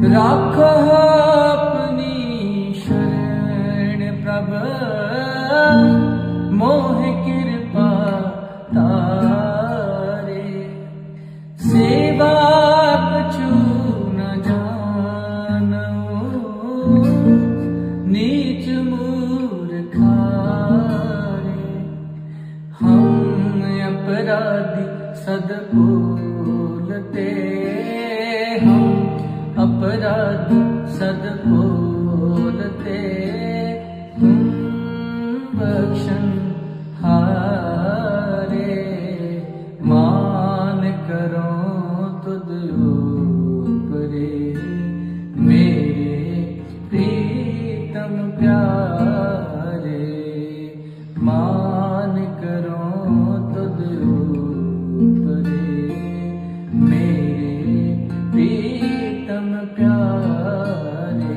राखो अपनी शरण प्रभ, मोह कृपा तारे। सेवा कछु न जानो, नीच मूर्खा रे। हम अपराधी सद बोलते, हम अपराधी सद बोलते, तुम बख्शन हारे। मान करो तुद ऊपरे, मेरे प्रीतम प्यारे। मान करो तुद ऊपरे, मेरे प्रीतम प्यारे।